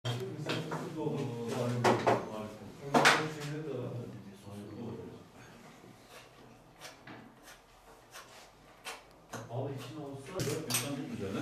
Al içine olsa üzerine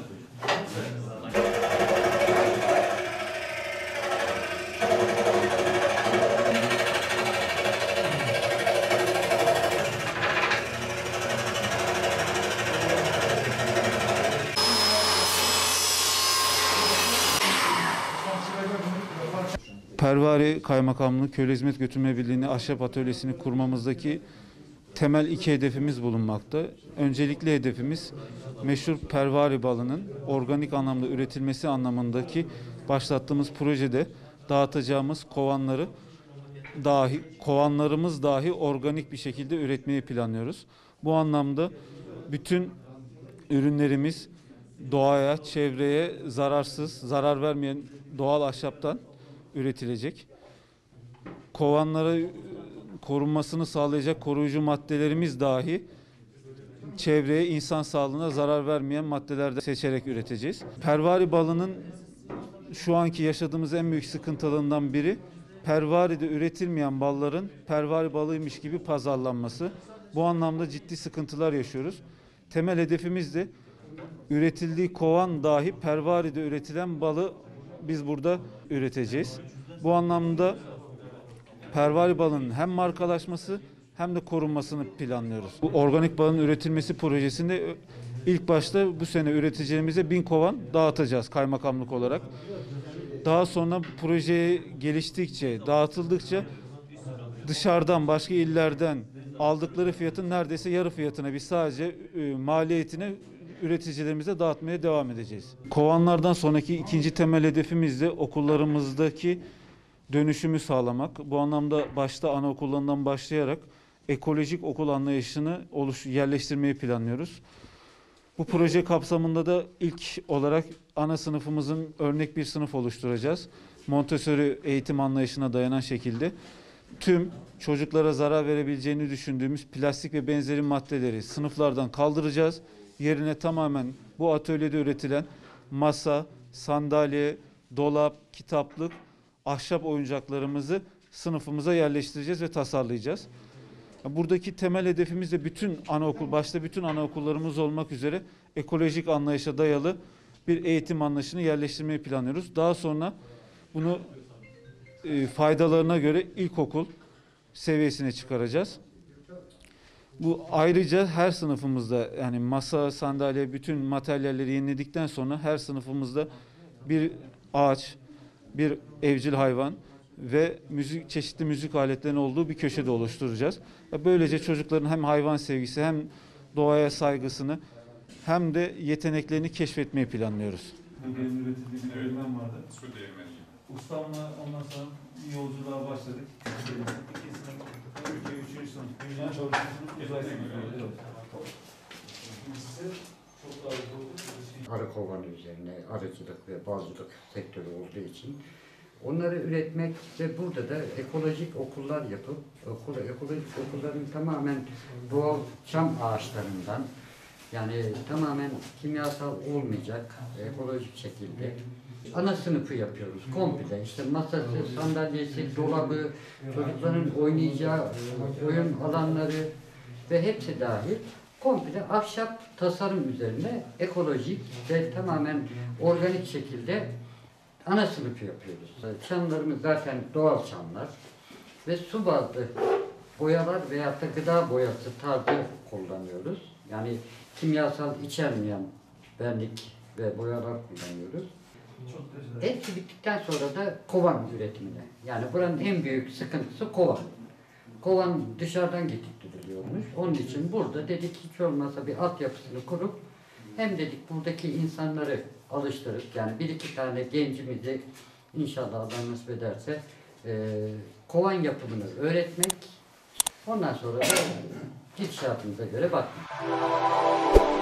Pervari Kaymakamlığı Köylü Hizmet Götürme Birliği'ni ahşap atölyesini kurmamızdaki temel iki hedefimiz bulunmakta. Öncelikli hedefimiz meşhur pervari balının organik anlamda üretilmesi anlamındaki başlattığımız projede dağıtacağımız kovanlarımız dahi organik bir şekilde üretmeyi planlıyoruz. Bu anlamda bütün ürünlerimiz doğaya, çevreye zarar vermeyen doğal ahşaptan üretilecek. Kovanlara korunmasını sağlayacak koruyucu maddelerimiz dahi çevreye, insan sağlığına zarar vermeyen maddelerden seçerek üreteceğiz. Pervari balının şu anki yaşadığımız en büyük sıkıntılarından biri, pervaride üretilmeyen balların pervari balıymış gibi pazarlanması. Bu anlamda ciddi sıkıntılar yaşıyoruz. Temel hedefimiz de üretildiği kovan dahi pervaride üretilen balı biz burada üreteceğiz. Bu anlamda pervari balının hem markalaşması hem de korunmasını planlıyoruz. Bu organik balın üretilmesi projesinde ilk başta bu sene üreteceğimize 1000 kovan dağıtacağız kaymakamlık olarak. Daha sonra proje geliştikçe, dağıtıldıkça dışarıdan, başka illerden aldıkları fiyatın neredeyse yarı fiyatına, biz sadece maliyetine üreticilerimize dağıtmaya devam edeceğiz. Kovanlardan sonraki ikinci temel hedefimiz de okullarımızdaki dönüşümü sağlamak. Bu anlamda başta anaokullarından başlayarak ekolojik okul anlayışını yerleştirmeyi planlıyoruz. Bu proje kapsamında da ilk olarak ana sınıfımızın örnek bir sınıf oluşturacağız. Montessori eğitim anlayışına dayanan şekilde tüm çocuklara zarar verebileceğini düşündüğümüz plastik ve benzeri maddeleri sınıflardan kaldıracağız. Yerine tamamen bu atölyede üretilen masa, sandalye, dolap, kitaplık, ahşap oyuncaklarımızı sınıfımıza yerleştireceğiz ve tasarlayacağız. Buradaki temel hedefimiz de başta bütün anaokullarımız olmak üzere ekolojik anlayışa dayalı bir eğitim anlayışını yerleştirmeyi planlıyoruz. Daha sonra bunu faydalarına göre ilkokul seviyesine çıkaracağız. Bu ayrıca her sınıfımızda, yani masa, sandalye, bütün materyalleri yeniledikten sonra her sınıfımızda bir ağaç, bir evcil hayvan ve çeşitli müzik aletlerinin olduğu bir köşede oluşturacağız. Böylece çocukların hem hayvan sevgisi, hem doğaya saygısını, hem de yeteneklerini keşfetmeyi planlıyoruz. Benim üretildiği bir değirmen vardı. Su değirmeni. Ustamla ondan sonra bir yolculuğa başladık. İki sınıf, ülke, üçüncü sınıf, dünya, dördüncü sınıf, uzay sınıfı. Arı kovanı üzerine arıcılık ve balcılık sektörü olduğu için onları üretmek ve burada da ekolojik okullar yapıp ekolojik okulların tamamen doğal çam ağaçlarından, yani tamamen kimyasal olmayacak ekolojik şekilde ana sınıfı yapıyoruz komple. İşte masası, sandalyesi, dolabı, çocukların oynayacağı oyun alanları ve hepsi dahil komple ahşap tasarım üzerine ekolojik ve tamamen organik şekilde ana sınıfı yapıyoruz. Çamlarımız zaten doğal çamlar ve su bazlı boyalar veyahut da gıda boyası tarzı kullanıyoruz. Yani kimyasal içermeyen vernik ve boyalar kullanıyoruz. Hepsi bittikten sonra da kovan üretimine. Yani buranın en büyük sıkıntısı kovan. Kovan dışarıdan getirtiliyormuş. Onun için burada dedik hiç olmazsa bir altyapısını kurup hem dedik buradaki insanları alıştırıp, yani bir iki tane gencimizi inşallah Allah nasip ederse kovan yapımını öğretmek, ondan sonra da gidişatımıza göre bakmak.